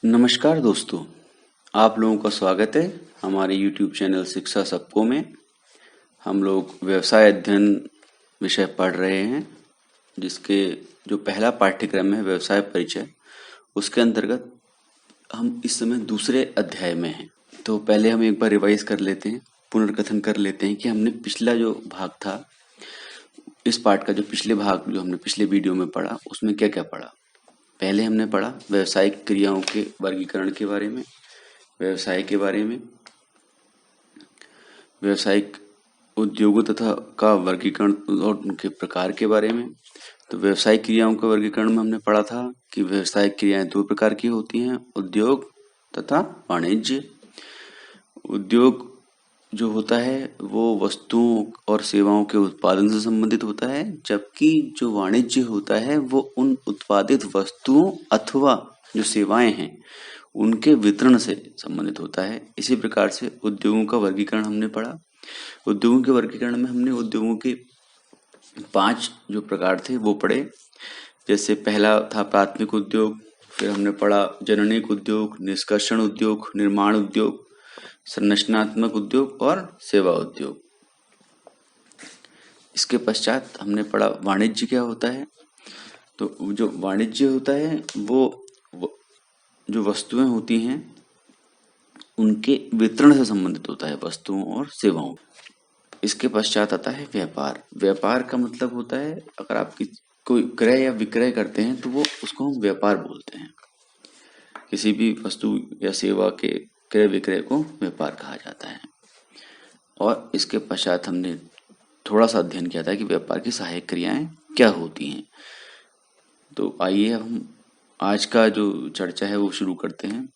नमस्कार दोस्तों, आप लोगों का स्वागत है हमारे YouTube चैनल शिक्षा सबको में। हम लोग व्यवसाय अध्ययन विषय पढ़ रहे हैं, जिसके जो पहला पाठ्यक्रम है व्यवसाय परिचय, उसके अंतर्गत हम इस समय दूसरे अध्याय में हैं। तो पहले हम एक बार रिवाइज कर लेते हैं, पुनर्कथन कर लेते हैं कि हमने पिछला जो भाग था, इस पाठ का जो पिछले भाग जो हमने पिछले वीडियो में पढ़ा, उसमें क्या क्या पढ़ा। पहले हमने पढ़ा व्यावसायिक क्रियाओं के वर्गीकरण के बारे में, व्यवसाय के बारे में, व्यावसायिक उद्योगों तथा का वर्गीकरण और उनके प्रकार के बारे में। तो व्यावसायिक क्रियाओं के वर्गीकरण में हमने पढ़ा था कि व्यावसायिक क्रियाएं दो प्रकार की होती हैं, उद्योग तथा वाणिज्य। उद्योग जो होता है वो वस्तुओं और सेवाओं के उत्पादन से संबंधित होता है, जबकि जो वाणिज्य होता है वो उन उत्पादित वस्तुओं अथवा जो सेवाएं हैं उनके वितरण से संबंधित होता है। इसी प्रकार से उद्योगों का वर्गीकरण हमने पढ़ा। उद्योगों के वर्गीकरण में हमने उद्योगों के 5 जो प्रकार थे वो पढ़े। जैसे पहला था प्राथमिक उद्योग, फिर हमने पढ़ा जननिक उद्योग, निष्कर्षण उद्योग, निर्माण उद्योग, संरचनात्मक उद्योग और सेवा उद्योग। इसके पश्चात हमने पढ़ा वाणिज्य क्या होता है। तो जो वाणिज्य होता है वो जो वस्तुएं होती हैं उनके वितरण से संबंधित होता है, वस्तुओं और सेवाओं। इसके पश्चात आता है व्यापार। व्यापार का मतलब होता है अगर आप कोई क्रय या विक्रय करते हैं तो वो उसको हम व्यापार बोलते हैं। किसी भी वस्तु या सेवा के क्रय विक्रय को व्यापार कहा जाता है। और इसके पश्चात हमने थोड़ा सा अध्ययन किया था कि व्यापार की सहायक क्रियाएं क्या होती हैं। तो आइए हम आज का जो चर्चा है वो शुरू करते हैं।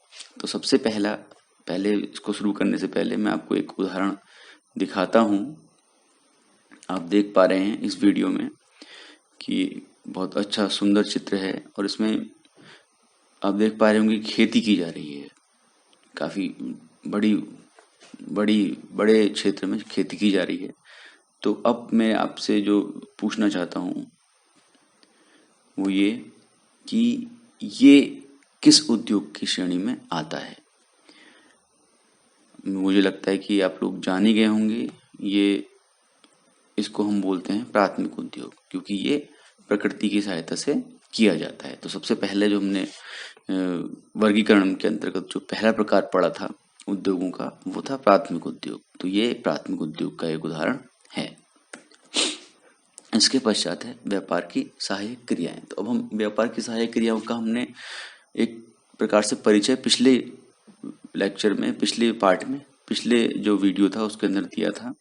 तो सबसे पहले इसको शुरू करने से पहले मैं आपको एक उदाहरण दिखाता हूँ। आप देख पा रहे हैं इस वीडियो में कि बहुत अच्छा सुंदर चित्र है और इसमें आप देख पा रहे होंगे खेती की जा रही है। काफी बड़े क्षेत्र में खेती की जा रही है। तो अब मैं आपसे जो पूछना चाहता हूँ वो ये कि ये किस उद्योग की श्रेणी में आता है। मुझे लगता है कि आप लोग जान ही गए होंगे। इसको हम बोलते हैं प्राथमिक उद्योग, क्योंकि ये प्रकृति की सहायता से किया जाता है। तो सबसे पहले जो हमने वर्गीकरण के अंतर्गत जो पहला प्रकार पढ़ा था उद्योगों का, वो था प्राथमिक उद्योग। तो ये प्राथमिक उद्योग का एक उदाहरण है। इसके पश्चात है व्यापार की सहायक क्रियाएं। तो अब हम व्यापार की सहायक क्रियाओं का हमने एक प्रकार से परिचय पिछले लेक्चर में, पिछले पार्ट में, पिछले जो वीडियो था उसके अंदर दिया था।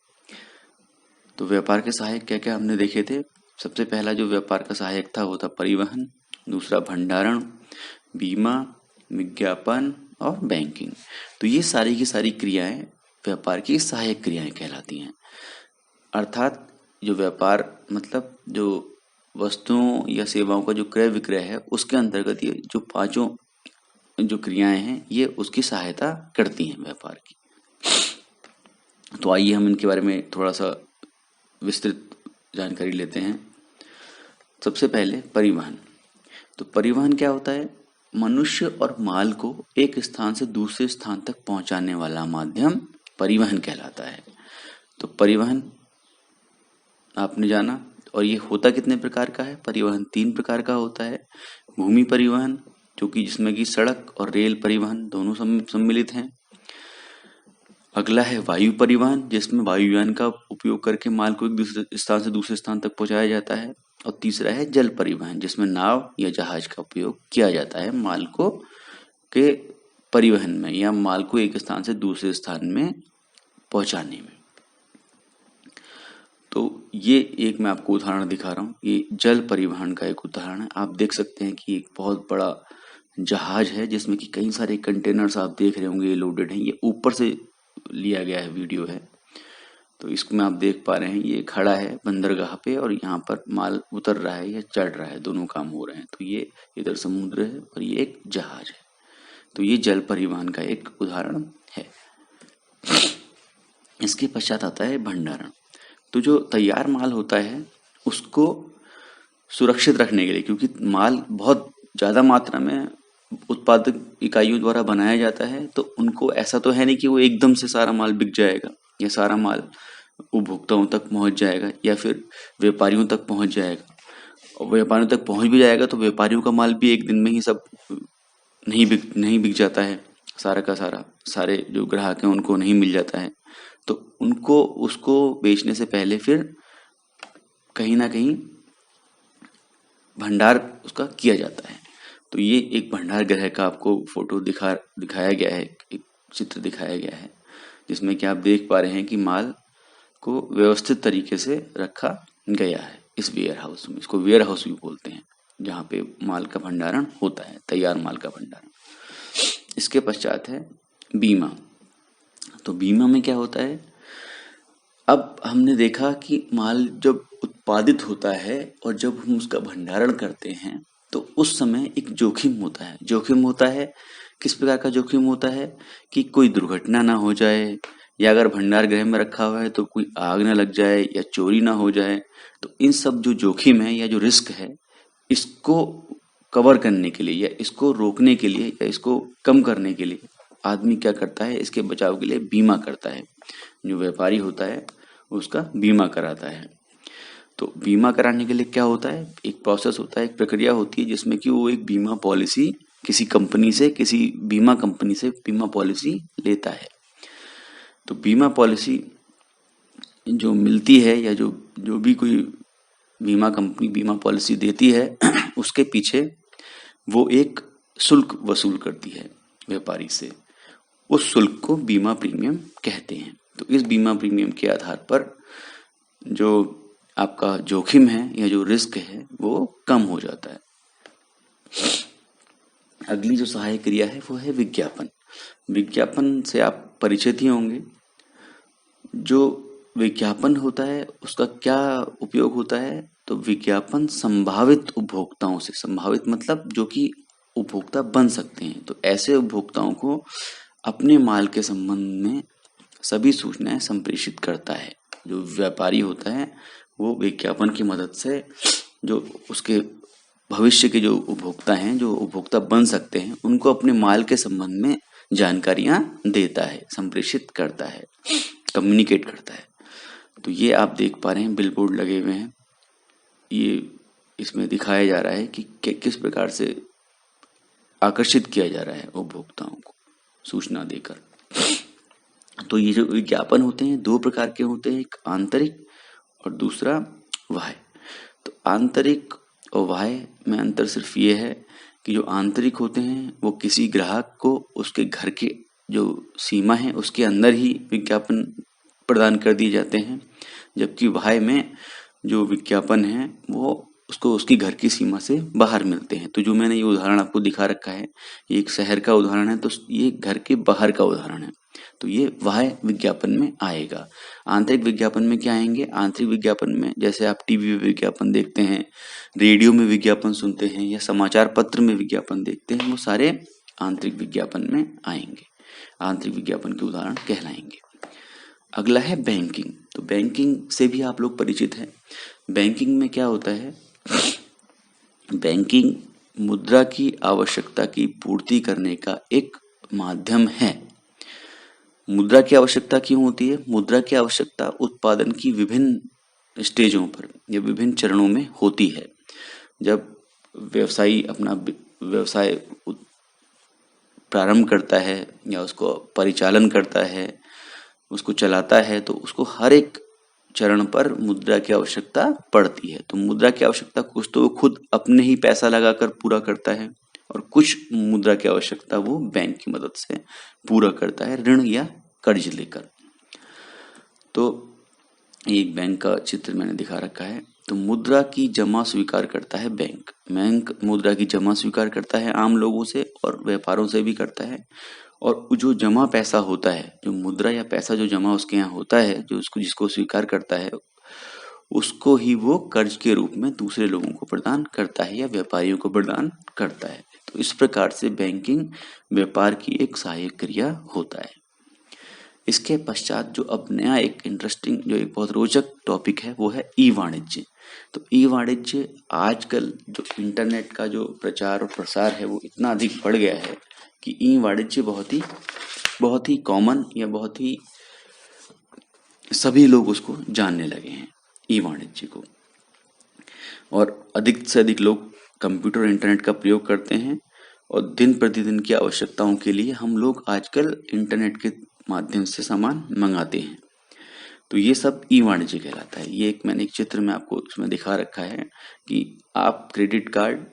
तो व्यापार के सहायक क्या क्या हमने देखे थे। सबसे पहला जो व्यापार का सहायक था वो था परिवहन, दूसरा भंडारण, बीमा, विज्ञापन और बैंकिंग। तो ये सारी की सारी क्रियाएं व्यापार की सहायक क्रियाएं कहलाती हैं। अर्थात जो व्यापार मतलब जो वस्तुओं या सेवाओं का जो क्रय विक्रय है उसके अंतर्गत ये जो पांचों जो क्रियाएं हैं ये उसकी सहायता करती हैं व्यापार की। तो आइए हम इनके बारे में थोड़ा सा विस्तृत जानकारी लेते हैं। सबसे पहले परिवहन। तो परिवहन क्या होता है? मनुष्य और माल को एक स्थान से दूसरे स्थान तक पहुंचाने वाला माध्यम परिवहन कहलाता है। तो परिवहन आपने जाना। और ये होता कितने प्रकार का है? परिवहन 3 प्रकार का होता है। भूमि परिवहन, जो कि जिसमें कि सड़क और रेल परिवहन दोनों सम्मिलित हैं। अगला है वायु परिवहन, जिसमें वायुयान का उपयोग करके माल को एक दूसरे स्थान से दूसरे स्थान तक पहुंचाया जाता है। और तीसरा है जल परिवहन, जिसमें नाव या जहाज का उपयोग किया जाता है माल को के परिवहन में या माल को एक स्थान से दूसरे स्थान में पहुंचाने में। तो ये एक मैं आपको उदाहरण दिखा रहा हूँ। ये जल परिवहन का एक उदाहरण है। आप देख सकते हैं कि एक बहुत बड़ा जहाज है जिसमें कि कई सारे कंटेनर्स आप देख रहे होंगे लोडेड हैं। ये ऊपर से लिया गया है वीडियो है। तो इसको में आप देख पा रहे हैं ये खड़ा है बंदरगाह पे और यहाँ पर माल उतर रहा है या चढ़ रहा है, दोनों काम हो रहे हैं। तो ये इधर समुद्र है और ये एक जहाज है। तो ये जल परिवहन का एक उदाहरण है। इसके पश्चात आता है भंडारण। तो जो तैयार माल होता है उसको सुरक्षित रखने के लिए, क्योंकि माल बहुत ज्यादा मात्रा में उत्पादक इकाइयों द्वारा बनाया जाता है, तो उनको ऐसा तो है नहीं कि वो एकदम से सारा माल बिक जाएगा या सारा माल उपभोक्ताओं तक पहुंच जाएगा या फिर व्यापारियों तक पहुंच जाएगा। और व्यापारियों तक पहुंच भी जाएगा तो व्यापारियों का माल भी एक दिन में ही सब नहीं बिक जाता है, सारा का सारा, सारे जो ग्राहक हैं उनको नहीं मिल जाता है। तो उनको उसको बेचने से पहले फिर कहीं ना कहीं भंडार उसका किया जाता है। तो ये एक भंडार गृह का आपको फोटो दिखाया गया है, एक चित्र दिखाया गया है, जिसमें कि आप देख पा रहे हैं कि माल को व्यवस्थित तरीके से रखा गया है इस वेयर हाउस में। इसको वेयर हाउस भी बोलते हैं, जहाँ पे माल का भंडारण होता है, तैयार माल का भंडारण। इसके पश्चात है बीमा। तो बीमा में क्या होता है, अब हमने देखा कि माल जब उत्पादित होता है और जब हम उसका भंडारण करते हैं तो उस समय एक जोखिम होता है। जोखिम होता है, किस प्रकार का जोखिम होता है कि कोई दुर्घटना ना हो जाए, या अगर भंडार गृह में रखा हुआ है तो कोई आग ना लग जाए या चोरी ना हो जाए। तो इन सब जो जोखिम है या जो रिस्क है, इसको कवर करने के लिए या इसको रोकने के लिए या इसको कम करने के लिए आदमी क्या करता है, इसके बचाव के लिए बीमा करता है। जो व्यापारी होता है उसका बीमा कराता है। तो बीमा कराने के लिए क्या होता है, एक प्रोसेस होता है, एक प्रक्रिया होती है, जिसमें कि वो एक बीमा पॉलिसी किसी बीमा कंपनी से बीमा पॉलिसी लेता है। तो बीमा पॉलिसी जो मिलती है या जो भी कोई बीमा कंपनी बीमा पॉलिसी देती है उसके पीछे वो एक शुल्क वसूल करती है व्यापारी से। उस शुल्क को बीमा प्रीमियम कहते हैं। तो इस बीमा प्रीमियम के आधार पर जो आपका जोखिम है या जो रिस्क है वो कम हो जाता है। अगली जो सहायक क्रिया है वो है विज्ञापन। विज्ञापन से आप परिचित ही होंगे। जो विज्ञापन होता है उसका क्या उपयोग होता है, तो विज्ञापन संभावित उपभोक्ताओं से, संभावित मतलब जो कि उपभोक्ता बन सकते हैं, तो ऐसे उपभोक्ताओं को अपने माल के संबंध में सभी सूचनाएं संप्रेषित करता है। जो व्यापारी होता है वो विज्ञापन की मदद से जो उसके भविष्य के जो उपभोक्ता हैं, जो उपभोक्ता बन सकते हैं, उनको अपने माल के संबंध में जानकारियां देता है, संप्रेषित करता है, कम्युनिकेट करता है। तो ये आप देख पा रहे हैं बिलबोर्ड लगे हुए हैं, ये इसमें दिखाया जा रहा है कि किस प्रकार से आकर्षित किया जा रहा है उपभोक्ताओं को सूचना देकर। तो ये जो विज्ञापन होते हैं दो प्रकार के होते हैं, एक आंतरिक और दूसरा बाह्य। तो आंतरिक और बाह्य में अंतर सिर्फ ये है कि जो आंतरिक होते हैं वो किसी ग्राहक को उसके घर के जो सीमा है उसके अंदर ही विज्ञापन प्रदान कर दिए जाते हैं, जबकि बाह्य में जो विज्ञापन है वो उसको उसकी घर की सीमा से बाहर मिलते हैं। तो जो मैंने ये उदाहरण आपको दिखा रखा है, ये एक शहर का उदाहरण है, तो ये घर के बाहर का उदाहरण है, तो ये बाह्य विज्ञापन में आएगा। आंतरिक विज्ञापन में क्या आएंगे, आंतरिक विज्ञापन में जैसे आप टीवी में विज्ञापन देखते हैं, रेडियो में विज्ञापन सुनते हैं या समाचार पत्र में विज्ञापन देखते हैं, वो सारे आंतरिक विज्ञापन में आएंगे, आंतरिक विज्ञापन के उदाहरण कहलाएंगे। अगला है बैंकिंग। तो बैंकिंग से भी आप लोग परिचित हैं। बैंकिंग में क्या होता है, बैंकिंग मुद्रा की आवश्यकता की पूर्ति करने का एक माध्यम है। मुद्रा की आवश्यकता क्यों होती है, मुद्रा की आवश्यकता उत्पादन की विभिन्न स्टेजों पर या विभिन्न चरणों में होती है। जब व्यवसायी अपना व्यवसाय प्रारंभ करता है या उसको परिचालन करता है, उसको चलाता है, तो उसको हर एक चरण पर मुद्रा की आवश्यकता पड़ती है। तो मुद्रा की आवश्यकता कुछ तो वो खुद अपने ही पैसा लगाकर पूरा करता है और कुछ मुद्रा की आवश्यकता वो बैंक की मदद से पूरा करता है, ऋण या कर्ज लेकर। तो एक बैंक का चित्र मैंने दिखा रखा है। तो मुद्रा की जमा स्वीकार करता है बैंक। बैंक मुद्रा की जमा स्वीकार करता है आम लोगों से और व्यापारों से भी करता है, और जो जमा पैसा होता है, जो मुद्रा या पैसा जो जमा उसके यहाँ होता है, जो उसको जिसको स्वीकार करता है, उसको ही वो कर्ज के रूप में दूसरे लोगों को प्रदान करता है या व्यापारियों को प्रदान करता है। तो इस प्रकार से बैंकिंग व्यापार की एक सहायक क्रिया होता है। इसके पश्चात जो अब नया एक इंटरेस्टिंग, जो एक बहुत रोचक टॉपिक है, वो है ई वाणिज्य। तो ई वाणिज्य आजकल जो इंटरनेट का जो प्रचार और प्रसार है वो इतना अधिक बढ़ गया है कि ई वाणिज्य बहुत ही कॉमन या बहुत ही सभी लोग उसको जानने लगे हैं, ई वाणिज्य को। और अधिक से अधिक लोग कंप्यूटर और इंटरनेट का प्रयोग करते हैं और दिन प्रतिदिन की आवश्यकताओं के लिए हम लोग आजकल इंटरनेट के माध्यम से सामान मंगाते हैं। तो ये सब ई वाणिज्य कहलाता है। ये मैंने एक चित्र में आपको इसमें दिखा रखा है कि आप क्रेडिट कार्ड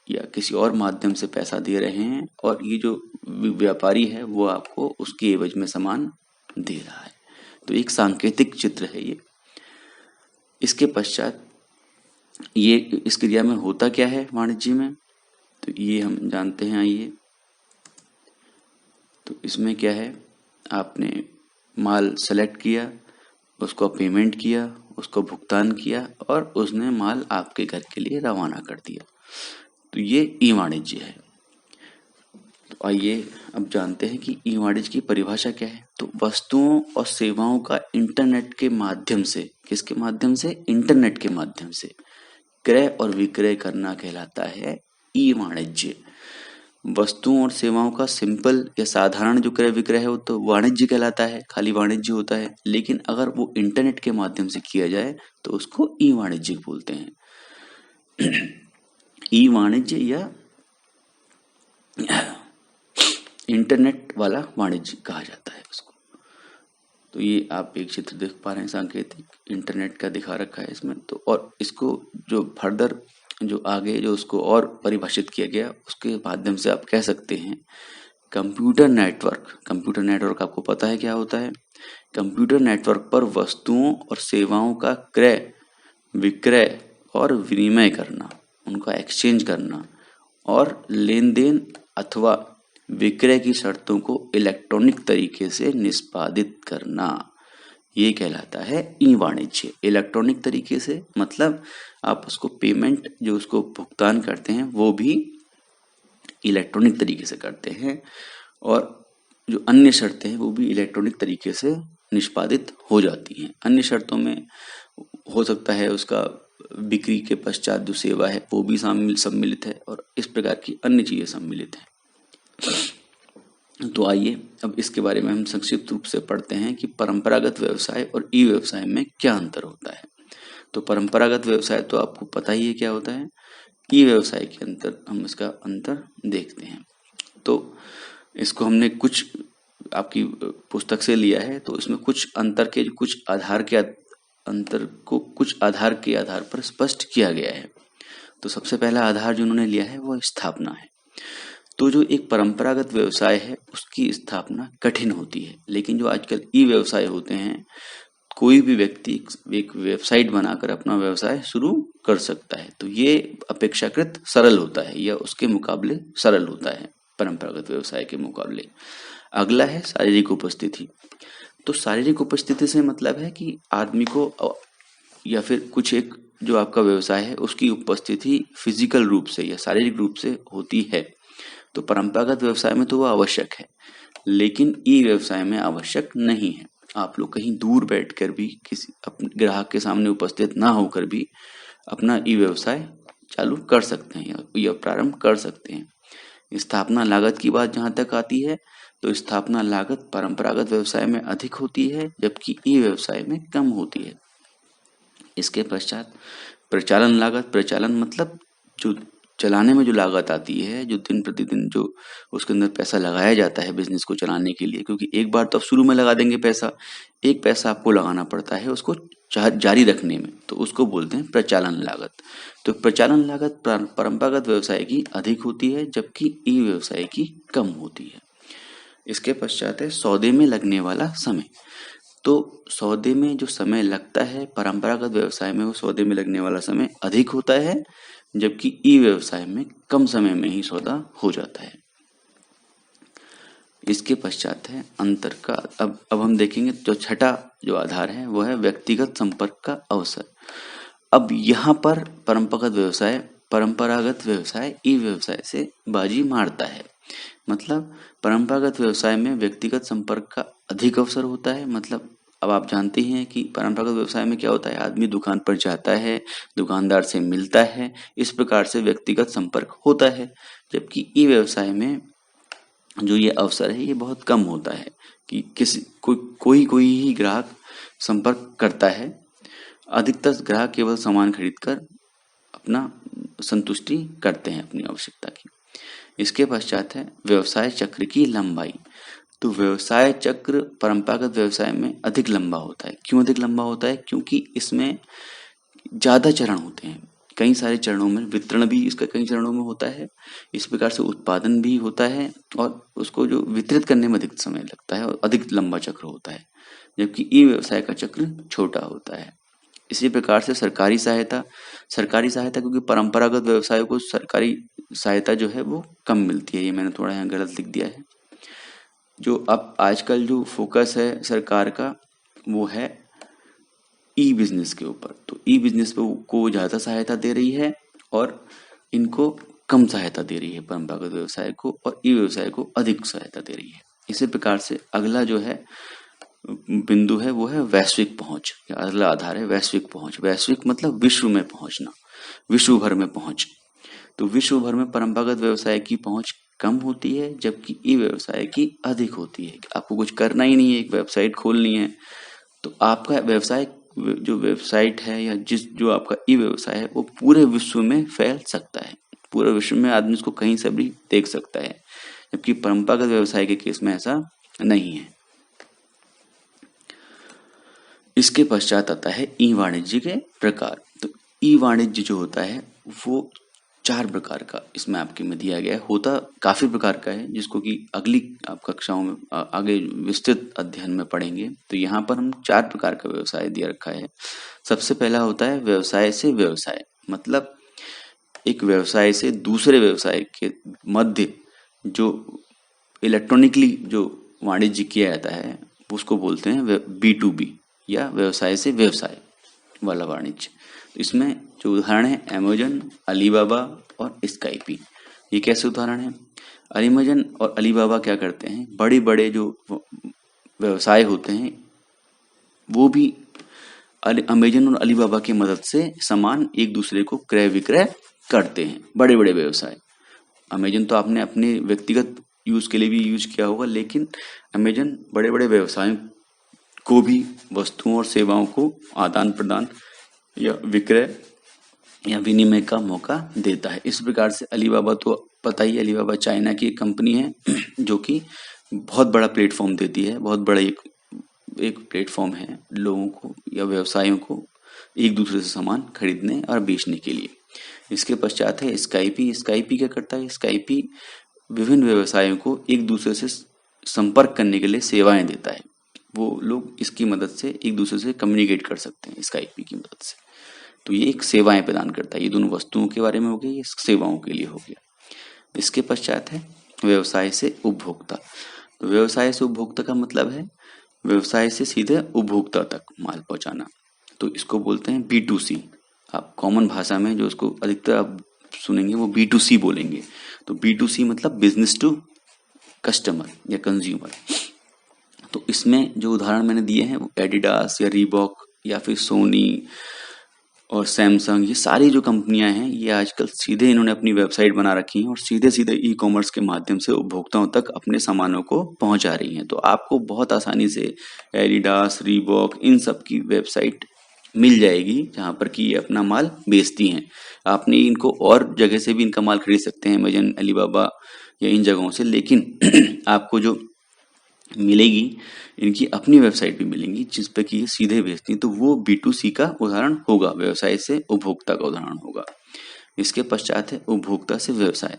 या किसी और माध्यम से पैसा दे रहे हैं और ये जो व्यापारी है वो आपको उसके एवज में सामान दे रहा है। तो एक सांकेतिक चित्र है ये। इसके पश्चात ये इस क्रिया में होता क्या है वाणिज्य में, तो ये हम जानते हैं। आइए, तो इसमें क्या है, आपने माल सेलेक्ट किया, उसको पेमेंट किया, उसको भुगतान किया और उसने माल आपके घर के लिए रवाना कर दिया। तो ये ई वाणिज्य है। तो आइए अब जानते हैं कि ई वाणिज्य की परिभाषा क्या है। तो वस्तुओं और सेवाओं का इंटरनेट के माध्यम से, किसके माध्यम से, इंटरनेट के माध्यम से क्रय और विक्रय करना कहलाता है ई वाणिज्य। वस्तुओं और सेवाओं का सिंपल या साधारण जो क्रय विक्रय है वो तो वाणिज्य कहलाता है, खाली वाणिज्य होता है। लेकिन अगर वो इंटरनेट के माध्यम से किया जाए तो उसको ई वाणिज्य बोलते हैं। ई वाणिज्य या इंटरनेट वाला वाणिज्य कहा जाता है उसको। तो ये आप एक चित्र देख पा रहे हैं, सांकेतिक इंटरनेट का दिखा रखा है इसमें। तो और इसको जो फर्दर जो आगे जो उसको और परिभाषित किया गया उसके माध्यम से आप कह सकते हैं कंप्यूटर नेटवर्क। कंप्यूटर नेटवर्क आपको पता है क्या होता है। कंप्यूटर नेटवर्क पर वस्तुओं और सेवाओं का क्रय विक्रय और विनिमय करना, उनका एक्सचेंज करना और लेन देन अथवा विक्रय की शर्तों को इलेक्ट्रॉनिक तरीके से निष्पादित करना, ये कहलाता है ई वाणिज्य। इलेक्ट्रॉनिक तरीके से मतलब आप उसको पेमेंट जो उसको भुगतान करते हैं वो भी इलेक्ट्रॉनिक तरीके से करते हैं और जो अन्य शर्तें हैं वो भी इलेक्ट्रॉनिक तरीके से निष्पादित हो जाती हैं। अन्य शर्तों में हो सकता है उसका बिक्री के पश्चात जो सेवा है वो भी सम्मिलित है और इस प्रकार की अन्य चीजें सम्मिलित हैं। तो आइए अब इसके बारे में हम संक्षिप्त रूप से पढ़ते हैं कि परंपरागत व्यवसाय और ई व्यवसाय में क्या अंतर होता है। तो परंपरागत व्यवसाय तो आपको पता ही है क्या होता है। ई व्यवसाय के अंतर हम इसका अंतर देखते हैं। तो इसको हमने कुछ आपकी पुस्तक से लिया है, तो इसमें कुछ अंतर के कुछ आधार के अंतर को कुछ आधार के आधार पर स्पष्ट किया गया है। तो सबसे पहला आधार जो उन्होंने लिया है वो स्थापना है। तो जो एक परंपरागत व्यवसाय है उसकी स्थापना कठिन होती है, लेकिन जो आजकल ई व्यवसाय होते हैं कोई भी व्यक्ति एक वेबसाइट बनाकर अपना व्यवसाय शुरू कर सकता है। तो ये अपेक्षाकृत सरल होता है या उसके मुकाबले सरल होता है परंपरागत व्यवसाय के मुकाबले। अगला है शारीरिक उपस्थिति। तो शारीरिक उपस्थिति से मतलब है कि आदमी को या फिर कुछ एक जो आपका व्यवसाय है उसकी उपस्थिति फिजिकल रूप से या शारीरिक रूप से होती है। तो परंपरागत व्यवसाय में तो वो आवश्यक है, लेकिन ई व्यवसाय में आवश्यक नहीं है। आप लोग कहीं दूर बैठकर भी किसी अपने ग्राहक के सामने उपस्थित ना होकर भी अपना ई व्यवसाय चालू कर सकते हैं या प्रारंभ कर सकते हैं। स्थापना लागत की बात जहाँ तक आती है तो स्थापना लागत परंपरागत व्यवसाय में अधिक होती है जबकि ई व्यवसाय में कम होती है। इसके पश्चात प्रचालन लागत। प्रचालन मतलब जो चलाने में जो लागत आती है, जो दिन प्रतिदिन जो उसके अंदर पैसा लगाया जाता है बिजनेस को चलाने के लिए, क्योंकि एक बार तो आप शुरू में लगा देंगे पैसा, एक पैसा आपको लगाना पड़ता है उसको जारी रखने में, तो उसको बोलते हैं प्रचालन लागत। तो प्रचालन लागत परंपरागत व्यवसाय की अधिक होती है जबकि ई व्यवसाय की कम होती है। इसके पश्चात है सौदे में लगने वाला समय। तो सौदे में जो समय लगता है परंपरागत व्यवसाय में वो सौदे में लगने वाला समय अधिक होता है जबकि ई व्यवसाय में कम समय में ही सौदा हो जाता है। इसके पश्चात है अंतर का। अब हम देखेंगे जो छठा जो आधार है वो है व्यक्तिगत संपर्क का अवसर। अब यहाँ पर परंपरागत व्यवसाय ई व्यवसाय से बाजी मारता है। मतलब परंपरागत व्यवसाय में व्यक्तिगत संपर्क का अधिक अवसर होता है, मतलब अब आप जानते ही हैं कि परंपरागत व्यवसाय में क्या होता है, आदमी दुकान पर जाता है, दुकानदार से मिलता है, इस प्रकार से व्यक्तिगत संपर्क होता है। जबकि ई व्यवसाय में जो ये अवसर है ये बहुत कम होता है कि कोई ही ग्राहक संपर्क करता है। अधिकतर ग्राहक केवल सामान खरीदकर अपना संतुष्टि करते हैं अपनी आवश्यकता की। इसके पश्चात है व्यवसाय चक्र की लंबाई। तो व्यवसाय चक्र परंपरागत व्यवसाय में अधिक लंबा होता है। क्यों अधिक लंबा होता है? क्योंकि इसमें ज़्यादा चरण होते हैं, कई सारे चरणों में वितरण भी इसका कई चरणों में होता है। इस प्रकार से उत्पादन भी होता है और उसको जो वितरित करने में अधिक समय लगता है और अधिक लंबा चक्र होता है। जबकि ई व्यवसाय का चक्र छोटा होता है। इसी प्रकार से सरकारी सहायता क्योंकि परंपरागत व्यवसाय को सरकारी सहायता जो है वो कम मिलती है। ये मैंने थोड़ा यहाँ गलत लिख दिया है। जो अब आजकल जो फोकस है सरकार का वो है ई बिजनेस के ऊपर। तो ई बिजनेस को ज़्यादा सहायता दे रही है और इनको कम सहायता दे रही है परंपरागत व्यवसाय को, और ई व्यवसाय को अधिक सहायता दे रही है। इसी प्रकार से अगला जो है बिंदु है वो है वैश्विक पहुंच। अगला आधार है वैश्विक पहुंच। वैश्विक मतलब विश्व में पहुंचना, विश्व भर में पहुंच। तो विश्व भर में परंपरागत व्यवसाय की पहुंच कम होती है जबकि ई व्यवसाय की अधिक होती है। आपको कुछ करना ही नहीं है, एक वेबसाइट खोलनी है तो आपका व्यवसाय जो वेबसाइट है या जो आपका ई व्यवसाय है वो पूरे विश्व में फैल सकता है। पूरे विश्व में आदमी उसको कहीं से भी देख सकता है, जबकि परंपरागत व्यवसाय के केस में ऐसा नहीं है। इसके पश्चात आता है ई वाणिज्य के प्रकार। तो ई वाणिज्य जो होता है वो 4 प्रकार का इसमें आपके में दिया गया है। होता काफी प्रकार का है जिसको कि अगली आप कक्षाओं में आगे विस्तृत अध्ययन में पढ़ेंगे। तो यहाँ पर हम 4 प्रकार का व्यवसाय दिया रखा है। सबसे पहला होता है व्यवसाय से व्यवसाय, मतलब एक व्यवसाय से दूसरे व्यवसाय के मध्य जो इलेक्ट्रॉनिकली जो वाणिज्य किया जाता है उसको बोलते हैं B2B या व्यवसाय से व्यवसाय वाला वाणिज्य। तो इसमें जो उदाहरण है अमेजन, अलीबाबा और स्काइपी। ये कैसे उदाहरण है? अमेजन और अलीबाबा क्या करते हैं, बड़े बड़े जो व्यवसाय होते हैं वो भी अमेजन और अलीबाबा की मदद से सामान एक दूसरे को क्रय विक्रय करते हैं। बड़े बड़े व्यवसाय, अमेजन तो आपने अपने व्यक्तिगत यूज के लिए भी यूज किया होगा, लेकिन अमेजन बड़े बड़े व्यवसायों को भी वस्तुओं और सेवाओं को आदान प्रदान या विक्रय या विनिमय का मौका देता है। इस प्रकार से अलीबाबा तो पता ही, अलीबाबा चाइना की एक कंपनी है जो कि बहुत बड़ा प्लेटफॉर्म देती है। बहुत बड़ा एक प्लेटफॉर्म है लोगों को या व्यवसायों को एक दूसरे से सामान खरीदने और बेचने के लिए। इसके पश्चात है स्काइपी। स्काइपी क्या करता है? स्काइपी विभिन्न व्यवसायों को एक दूसरे से संपर्क करने के लिए सेवाएं देता है। वो लोग इसकी मदद से एक दूसरे से कम्युनिकेट कर सकते हैं स्काइपी की मदद से। तो ये एक सेवाएं प्रदान करता है। ये दोनों वस्तुओं के बारे में हो गया, ये सेवाओं के लिए हो गया। इसके पश्चात है व्यवसाय से उपभोक्ता। तो व्यवसाय से उपभोक्ता का मतलब है व्यवसाय से सीधे उपभोक्ता तक माल पहुंचाना। तो इसको बोलते हैं B2C। आप कॉमन भाषा में जो उसको अधिकतर आप सुनेंगे वो B2C बोलेंगे। तो B2C मतलब बिजनेस टू कस्टमर या कंज्यूमर। तो इसमें जो उदाहरण मैंने दिए हैं वो एडिडास या रीबॉक या फिर सोनी और सैमसंग, ये सारी जो कंपनियां हैं ये आजकल सीधे इन्होंने अपनी वेबसाइट बना रखी हैं और सीधे सीधे ई कॉमर्स के माध्यम से उपभोक्ताओं तक अपने सामानों को पहुंचा रही हैं। तो आपको बहुत आसानी से एडिडास, रीबॉक इन सब की वेबसाइट मिल जाएगी जहां पर कि ये अपना माल बेचती हैं। आपने इनको और जगह से भी इनका माल खरीद सकते हैं, अमेजन, अलीबाबा या इन जगहों से, लेकिन आपको जो मिलेगी इनकी अपनी वेबसाइट भी मिलेंगी जिस पे कि ये सीधे भेजती हैं। तो वो B2C का उदाहरण होगा, व्यवसाय से उपभोक्ता का उदाहरण होगा। इसके पश्चात है उपभोक्ता से व्यवसाय।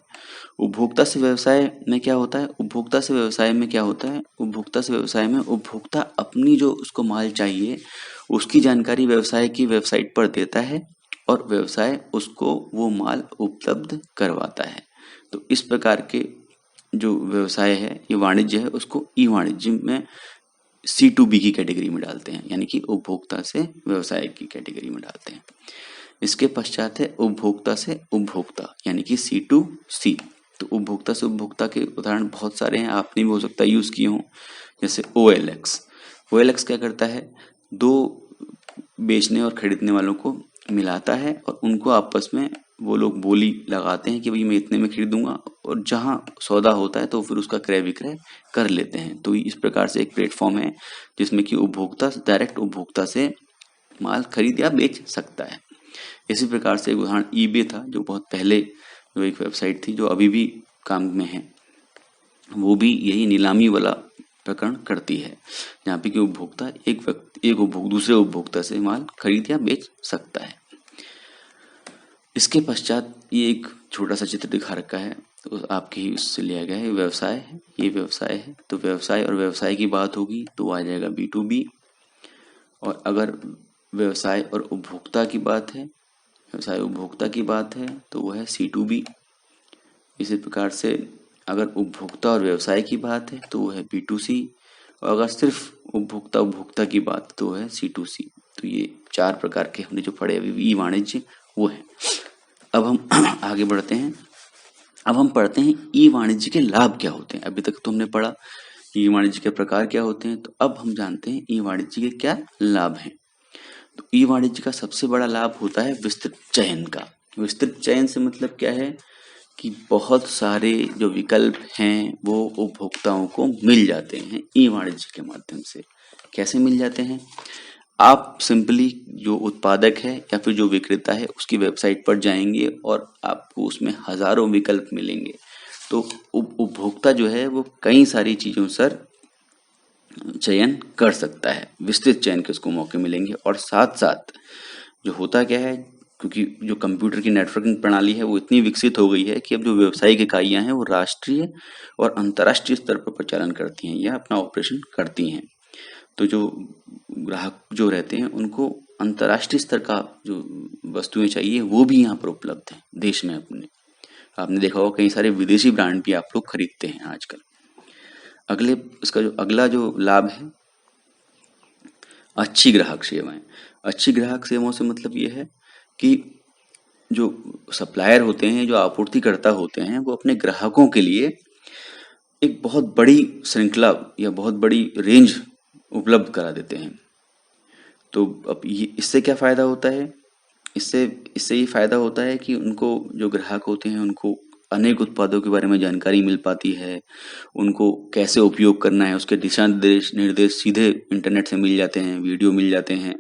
उपभोक्ता से व्यवसाय में क्या होता है? उपभोक्ता से व्यवसाय में क्या होता है? उपभोक्ता से व्यवसाय में उपभोक्ता अपनी जो उसको माल चाहिए उसकी जानकारी व्यवसाय की वेबसाइट पर देता है और व्यवसाय उसको वो माल उपलब्ध करवाता है। तो इस प्रकार के जो व्यवसाय है ये वाणिज्य है उसको ई वाणिज्य में C2B की कैटेगरी में डालते हैं, यानी कि उपभोक्ता से व्यवसाय की कैटेगरी में डालते हैं। इसके पश्चात है उपभोक्ता से उपभोक्ता यानी कि C2C। तो उपभोक्ता से उपभोक्ता के उदाहरण बहुत सारे हैं, आपने भी हो सकता है यूज किए हों, जैसे OLX। OLX क्या करता है, दो बेचने और खरीदने वालों को मिलाता है और उनको आपस में वो लोग बोली लगाते हैं कि भाई मैं इतने में खरीदूंगा, और जहां सौदा होता है तो फिर उसका क्रय विक्रय कर लेते हैं। तो इस प्रकार से एक प्लेटफॉर्म है जिसमें कि उपभोक्ता डायरेक्ट उपभोक्ता से माल खरीद या बेच सकता है। इसी प्रकार से एक उदाहरण ईबे था, जो बहुत पहले जो एक वेबसाइट थी जो अभी भी काम में है, वो भी यही नीलामी वाला प्रकरण करती है, जहाँ पे कि उपभोक्ता दूसरे उपभोक्ता से माल खरीद या बेच सकता है। इसके पश्चात ये एक छोटा सा चित्र दिखा रखा है, तो आपके ही उससे लिया गया है। व्यवसाय है, ये व्यवसाय है, तो व्यवसाय और व्यवसाय की बात होगी तो आ जाएगा B2B। और अगर व्यवसाय और उपभोक्ता की बात है, व्यवसाय उपभोक्ता की बात है तो वो है C2B। इसी प्रकार से अगर उपभोक्ता और व्यवसाय की बात है तो वो है B2C, और अगर सिर्फ उपभोक्ता उपभोक्ता की बात तो वो है C2C। तो ये चार प्रकार के हमने जो पढ़े अभी ई वाणिज्य वो है। अब हम आगे बढ़ते हैं। अब हम पढ़ते हैं ई वाणिज्य के लाभ क्या होते हैं। अभी तक तो हमने पढ़ा ई वाणिज्य के प्रकार क्या होते हैं, तो अब हम जानते हैं ई वाणिज्य के क्या लाभ हैं। तो ई वाणिज्य का सबसे बड़ा लाभ होता है विस्तृत चयन का। विस्तृत चयन से मतलब क्या है कि बहुत सारे जो विकल्प हैं वो उपभोक्ताओं को मिल जाते हैं ई वाणिज्य के माध्यम से। कैसे मिल जाते हैं? आप सिंपली जो उत्पादक है या फिर जो विक्रेता है उसकी वेबसाइट पर जाएंगे और आपको उसमें हजारों विकल्प मिलेंगे। तो उपभोक्ता जो है वो कई सारी चीजों से चयन कर सकता है, विस्तृत चयन के उसको मौके मिलेंगे। और साथ साथ जो होता क्या है, क्योंकि जो कंप्यूटर की नेटवर्किंग प्रणाली है वो इतनी विकसित हो गई है कि अब जो व्यावसायिक इकाइयां हैं वो राष्ट्रीय और अंतर्राष्ट्रीय स्तर पर प्रचालन करती हैं या अपना ऑपरेशन करती हैं। तो जो ग्राहक जो रहते हैं उनको अंतर्राष्ट्रीय स्तर का जो वस्तुएं चाहिए वो भी यहाँ पर उपलब्ध है देश में अपने। आपने देखा होगा कई सारे विदेशी ब्रांड भी आप लोग खरीदते हैं आजकल। इसका जो अगला जो लाभ है, अच्छी ग्राहक सेवाएं। अच्छी ग्राहक सेवाओं से मतलब ये है कि जो सप्लायर होते हैं, जो आपूर्तिकर्ता होते हैं, वो अपने ग्राहकों के लिए एक बहुत बड़ी श्रृंखला या बहुत बड़ी रेंज उपलब्ध करा देते हैं। तो अब ये इससे क्या फायदा होता है? इससे इससे ये फायदा होता है कि उनको जो ग्राहक होते हैं उनको अनेक उत्पादों के बारे में जानकारी मिल पाती है, उनको कैसे उपयोग करना है उसके दिशा निर्देश सीधे इंटरनेट से मिल जाते हैं, वीडियो मिल जाते हैं।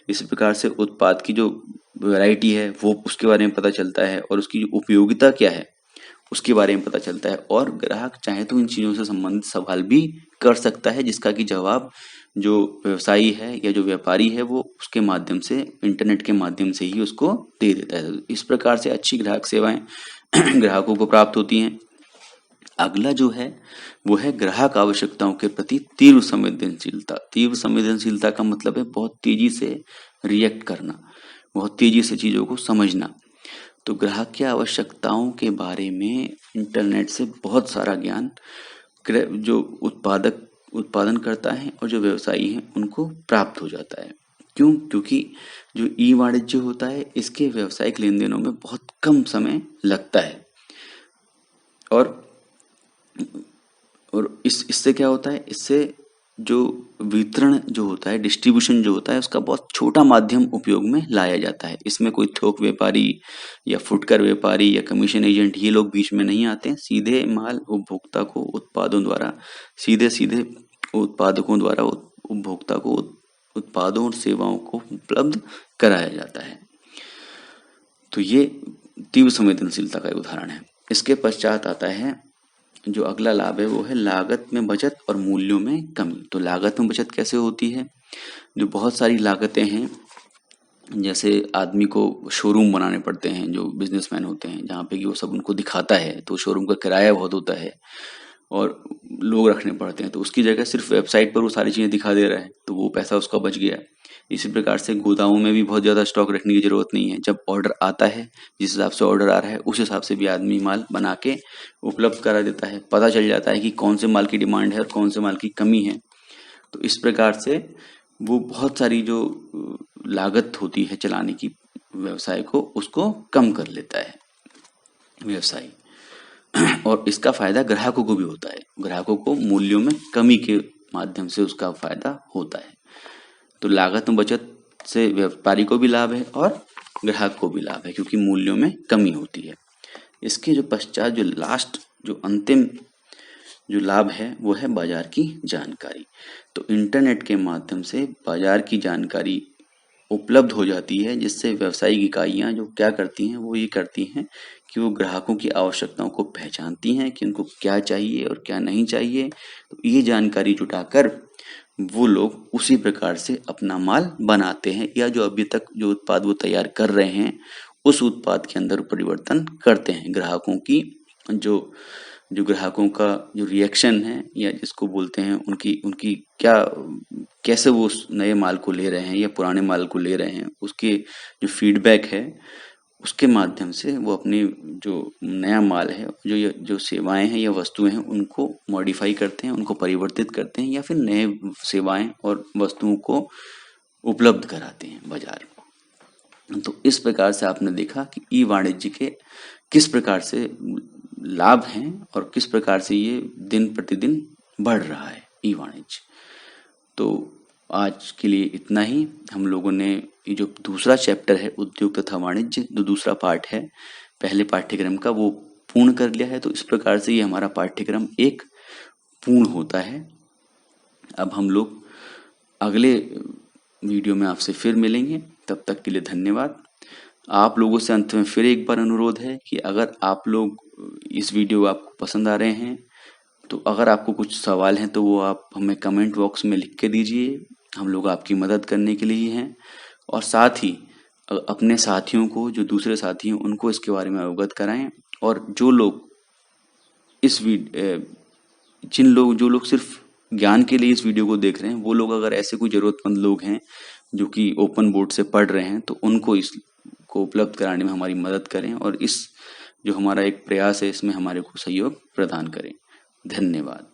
इसी प्रकार से उत्पाद की जो वैरायटी है वो उसके बारे में पता चलता है, और उसकी जो उपयोगिता क्या है उसके बारे में पता चलता है। और ग्राहक चाहे तो इन चीजों से संबंधित सवाल भी कर सकता है, जिसका कि जवाब जो व्यवसायी है या जो व्यापारी है वो उसके माध्यम से, इंटरनेट के माध्यम से ही उसको दे देता है। इस प्रकार से अच्छी ग्राहक सेवाएं ग्राहकों को प्राप्त होती हैं। अगला जो है वो है ग्राहक आवश्यकताओं के प्रति तीव्र संवेदनशीलता। तीव्र संवेदनशीलता का मतलब है बहुत तेजी से रिएक्ट करना, बहुत तेजी से चीजों को समझना। तो ग्राहक की आवश्यकताओं के बारे में इंटरनेट से बहुत सारा ज्ञान जो उत्पादन करता है और जो व्यवसायी हैं उनको प्राप्त हो जाता है। क्यों? क्योंकि जो ई वाणिज्य होता है इसके व्यावसायिक लेन देनों में बहुत कम समय लगता है, और इससे क्या होता है, इससे जो वितरण जो होता है, डिस्ट्रीब्यूशन जो होता है, उसका बहुत छोटा माध्यम उपयोग में लाया जाता है। इसमें कोई थोक व्यापारी या फुटकर व्यापारी या कमीशन एजेंट ये लोग बीच में नहीं आते हैं। सीधे माल उपभोक्ता को सीधे उत्पादकों द्वारा उपभोक्ता को उत्पादों और सेवाओं को उपलब्ध कराया जाता है। तो ये तीव्र संवेदनशीलता का उदाहरण है। इसके पश्चात आता है जो अगला लाभ है वो है लागत में बचत और मूल्यों में कमी। तो लागत में बचत कैसे होती है? जो बहुत सारी लागतें हैं, जैसे आदमी को शोरूम बनाने पड़ते हैं, जो बिजनेसमैन होते हैं, जहाँ पे कि वो सब उनको दिखाता है, तो शोरूम का किराया बहुत होता है और लोग रखने पड़ते हैं। तो उसकी जगह सिर्फ वेबसाइट पर वो सारी चीजें दिखा दे रहा है, तो वो पैसा उसका बच गया। इसी प्रकार से गोदामों में भी बहुत ज्यादा स्टॉक रखने की जरूरत नहीं है। जब ऑर्डर आता है, जिस हिसाब से ऑर्डर आ रहा है उस हिसाब से भी आदमी माल बना के उपलब्ध करा देता है। पता चल जाता है कि कौन से माल की डिमांड है और कौन से माल की कमी है। तो इस प्रकार से वो बहुत सारी जो लागत होती है चलाने की व्यवसाय को, उसको कम कर लेता है व्यवसायी। और इसका फायदा ग्राहकों को भी होता है। ग्राहकों को मूल्यों में कमी के माध्यम से उसका फायदा होता है। तो लागत में बचत से व्यापारी को भी लाभ है और ग्राहक को भी लाभ है, क्योंकि मूल्यों में कमी होती है। इसके जो पश्चात जो लास्ट जो अंतिम जो लाभ है वो है बाजार की जानकारी। तो इंटरनेट के माध्यम से बाजार की जानकारी उपलब्ध हो जाती है, जिससे व्यावसायिक इकाइयां जो क्या करती हैं वो ये करती हैं कि वो ग्राहकों की आवश्यकताओं को पहचानती हैं कि उनको क्या चाहिए और क्या नहीं चाहिए। तो ये जानकारी जुटाकर वो लोग उसी प्रकार से अपना माल बनाते हैं, या जो अभी तक जो उत्पाद वो तैयार कर रहे हैं उस उत्पाद के अंदर परिवर्तन करते हैं। ग्राहकों की जो जो ग्राहकों का जो रिएक्शन है, या जिसको बोलते हैं उनकी उनकी क्या कैसे वो उस नए माल को ले रहे हैं या पुराने माल को ले रहे हैं, उसके जो फीडबैक है उसके माध्यम से वो अपनी जो नया माल है, जो सेवाएं हैं या वस्तुएं हैं, उनको मॉडिफाई करते हैं, उनको परिवर्तित करते हैं, या फिर नए सेवाएं और वस्तुओं को उपलब्ध कराते हैं बाजार में। तो इस प्रकार से आपने देखा कि ई वाणिज्य के किस प्रकार से लाभ हैं और किस प्रकार से ये दिन प्रतिदिन बढ़ रहा है ई वाणिज्य। तो आज के लिए इतना ही। हम लोगों ने ये जो दूसरा चैप्टर है उद्योग तथा वाणिज्य, जो दूसरा पार्ट है पहले पाठ्यक्रम का, वो पूर्ण कर लिया है। तो इस प्रकार से ये हमारा पाठ्यक्रम एक पूर्ण होता है। अब हम लोग अगले वीडियो में आपसे फिर मिलेंगे, तब तक के लिए धन्यवाद। आप लोगों से अंत में फिर एक बार अनुरोध है कि अगर आप लोग इस वीडियो आपको पसंद आ रहे हैं, तो अगर आपको कुछ सवाल हैं तो वो आप हमें कमेंट बॉक्स में लिख के दीजिए। हम लोग आपकी मदद करने के लिए ही हैं। और साथ ही अपने साथियों को, जो दूसरे साथी हैं, उनको इसके बारे में अवगत कराएं। और जो लोग जो लोग सिर्फ ज्ञान के लिए इस वीडियो को देख रहे हैं, वो लोग अगर ऐसे कोई जरूरतमंद लोग हैं जो कि ओपन बोर्ड से पढ़ रहे हैं, तो उनको इसको उपलब्ध कराने में हमारी मदद करें, और इस जो हमारा एक प्रयास है इसमें हमारे को सहयोग प्रदान करें। धन्यवाद।